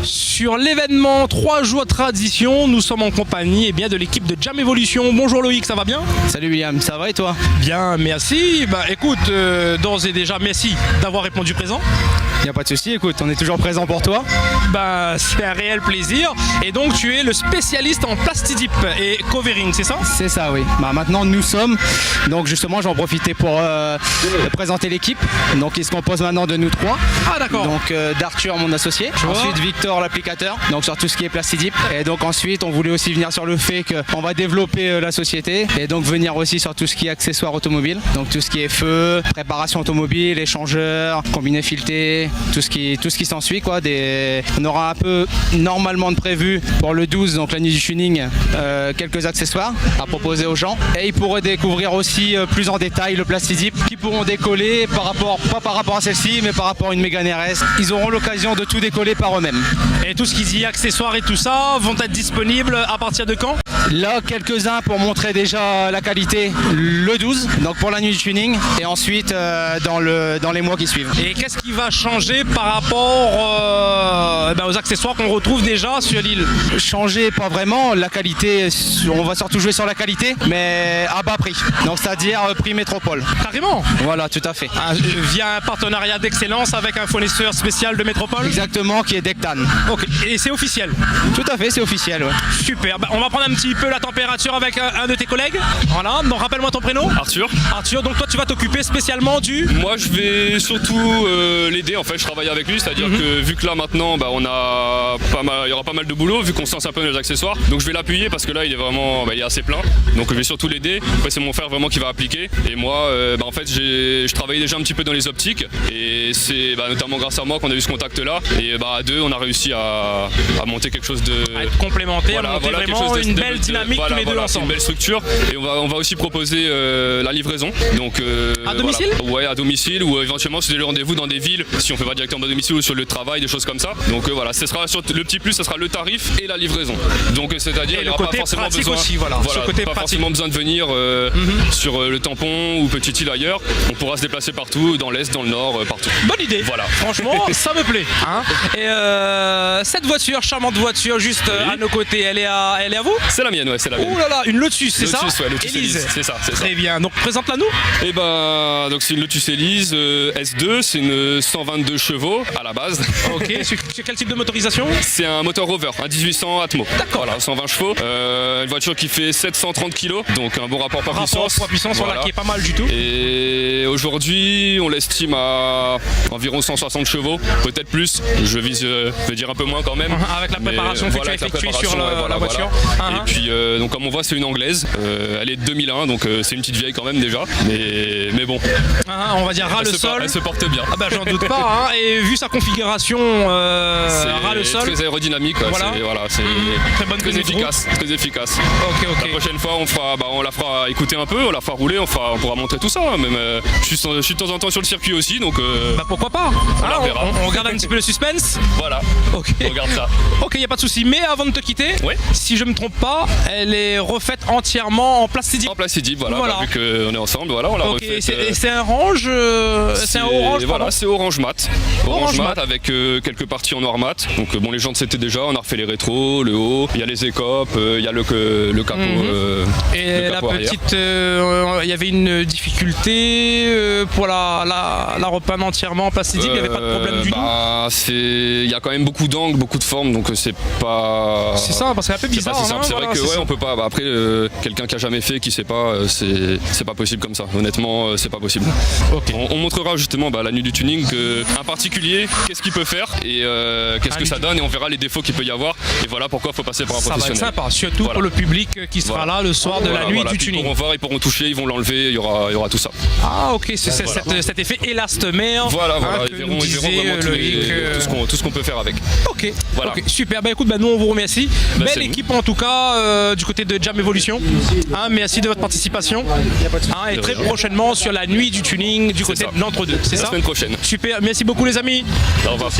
Sur l'événement 3 jours tradition, nous sommes en compagnie de l'équipe de Jam Evolution. Bonjour Loïc, ça va bien? Salut William, ça va et toi? Bien, merci. Écoute, d'ores et déjà, merci d'avoir répondu présent. Il n'y a pas de souci, écoute, on est toujours présent pour toi. C'est un réel plaisir. Et donc tu es le spécialiste en plastidip et covering, c'est ça? C'est ça, oui. Maintenant nous sommes, donc justement j'en profitais pour présenter l'équipe. Donc il se compose maintenant de nous trois. Ah d'accord. Donc d'Arthur mon associé, ensuite Victor l'applicateur, donc sur tout ce qui est plastidip. Et donc ensuite on voulait aussi venir sur le fait qu'on va développer la société et donc venir aussi sur tout ce qui est accessoires automobiles. Donc tout ce qui est feu, préparation automobile, échangeur, combiné fileté, tout ce qui s'ensuit quoi. On aura un peu normalement de prévu pour le 12, donc la nuit du tuning, quelques accessoires à proposer aux gens. Et ils pourraient découvrir aussi plus en détail le plastidip qui pourront décoller pas par rapport à celle-ci, mais par rapport à une Mégane RS. Ils auront l'occasion de tout décoller par eux-mêmes. Et tout ce qui dit accessoires et tout ça vont être disponibles à partir de quand? Là, quelques-uns pour montrer déjà la qualité le 12, donc pour la nuit du tuning, et ensuite dans les mois qui suivent. Et qu'est-ce qui va changer par rapport aux accessoires qu'on retrouve déjà sur l'île? Changer, pas vraiment. La qualité, on va surtout jouer sur la qualité, mais à bas prix. Donc c'est-à-dire prix métropole. Carrément. Voilà, tout à fait. Via un partenariat d'excellence avec un fournisseur spécial de métropole? Exactement, qui est Dectan. Ok. Et c'est officiel? Tout à fait, c'est officiel. Ouais. Super. On va prendre un petit peu la température avec un de tes collègues. Voilà. Donc rappelle-moi ton prénom. Arthur. Arthur. Donc toi tu vas t'occuper spécialement du... Moi je vais surtout l'aider en fait, je travaille avec lui, c'est-à-dire que vu que là maintenant il y aura pas mal de boulot vu qu'on se lance un peu dans les accessoires, donc je vais l'appuyer parce que là il est vraiment il est assez plein, donc je vais surtout l'aider. Après c'est mon frère vraiment qui va appliquer et moi en fait je travaillais déjà un petit peu dans les optiques et c'est notamment grâce à moi qu'on a eu ce contact là et à deux on a réussi à monter quelque chose de... À être complémentaire, monter vraiment une belle dynamique tous les deux ensemble. Une belle structure et on va aussi proposer la livraison. Donc, à domicile? Ouais, à domicile ou éventuellement si j'ai le rendez-vous dans des villes, si on fait pas directement à domicile ou sur le travail, des choses comme ça. Donc voilà, ce sera le petit plus, ce sera le tarif et la livraison. Donc c'est-à-dire il n'y aura pas forcément besoin, aussi, forcément besoin de venir sur le tampon ou Petite Île ailleurs. On pourra se déplacer partout, dans l'est, dans le nord, partout. Bonne idée. Voilà. Franchement, ça me plaît. Hein, et cette voiture, charmante voiture, juste à nos côtés, elle est à vous? C'est la mienne, ouais, c'est la mienne. Ouh là là, une Lotus, c'est ça? Ouais, Lotus Elise, c'est ça. Très bien. Donc présente-la nous. Et donc c'est une Lotus Elise S2, c'est une 122 chevaux à la base. Ok. Sur quel type de motorisation? C'est un moteur Rover, un 1800 Atmo. D'accord. Voilà, 120 chevaux. Une voiture qui fait 730 kg, donc un bon rapport poids-puissance. Voilà, qui est pas mal du tout. Et aujourd'hui, on l'estime à environ 160 chevaux, peut-être plus. Je vise, je vais dire un peu moins quand même. Avec la préparation que tu as effectuée sur la voiture. Et puis, donc comme on voit, c'est une anglaise. Elle est de 2001, donc c'est une petite vieille quand même déjà. Mais bon. On va dire ras le sol. Elle se porte bien. J'en doute pas. Et vu sa configuration, ras le sol. C'est très aérodynamique. Voilà. C'est très bonne, très efficace. Très efficace. Ok. La prochaine fois, on la fera écouter un peu, on la fera rouler, on pourra montrer tout ça. Même, je suis de temps en temps sur le circuit aussi, donc. Pourquoi pas? On regarde un petit peu le suspense. Voilà. Ok. On regarde ça. Ok, y a pas de souci. Mais avant de te quitter, si je me trompe pas, elle est refaite entièrement en plastidip. En plastidip, voilà. Vu qu'on est ensemble, voilà, on l'a refait. C'est un orange, c'est un orange. Voilà, c'est orange mat. Orange mat avec quelques parties en noir mat. Donc les jantes c'était déjà, on a refait les rétros, le haut, il y a les écopes, il y a le capot. Et la petite, il y avait une difficulté pour la repeindre entièrement en plastidip, il n'y avait pas de problème du tout. Il y a quand même beaucoup d'angles, beaucoup de formes, donc c'est pas. C'est ça, parce que c'est un peu bizarre. C'est vrai que on peut pas. Après, quelqu'un qui a jamais fait, qui sait pas, c'est pas possible comme ça. Honnêtement, c'est pas possible. Okay. On montrera justement la nuit du tuning un particulier, qu'est-ce qu'il peut faire et qu'est-ce que ça donne, et on verra les défauts qu'il peut y avoir. Et voilà pourquoi il faut passer par un professionnel. Ça va être sympa, surtout pour le public qui sera là le soir de la nuit du tuning. Ils pourront voir, ils pourront toucher, ils vont l'enlever, il y y aura tout ça. Ah ok, c'est cet effet élastomère. Voilà, ils verront vraiment tout ce qu'on peut faire avec. Ok, super. Écoute, nous on vous remercie. Belle équipe en tout cas du côté de Jam Evolution. Merci de votre participation. Et très prochainement sur la nuit du tuning du côté de l'entre-deux. C'est ça? La semaine prochaine. Super, merci beaucoup les amis. Au revoir.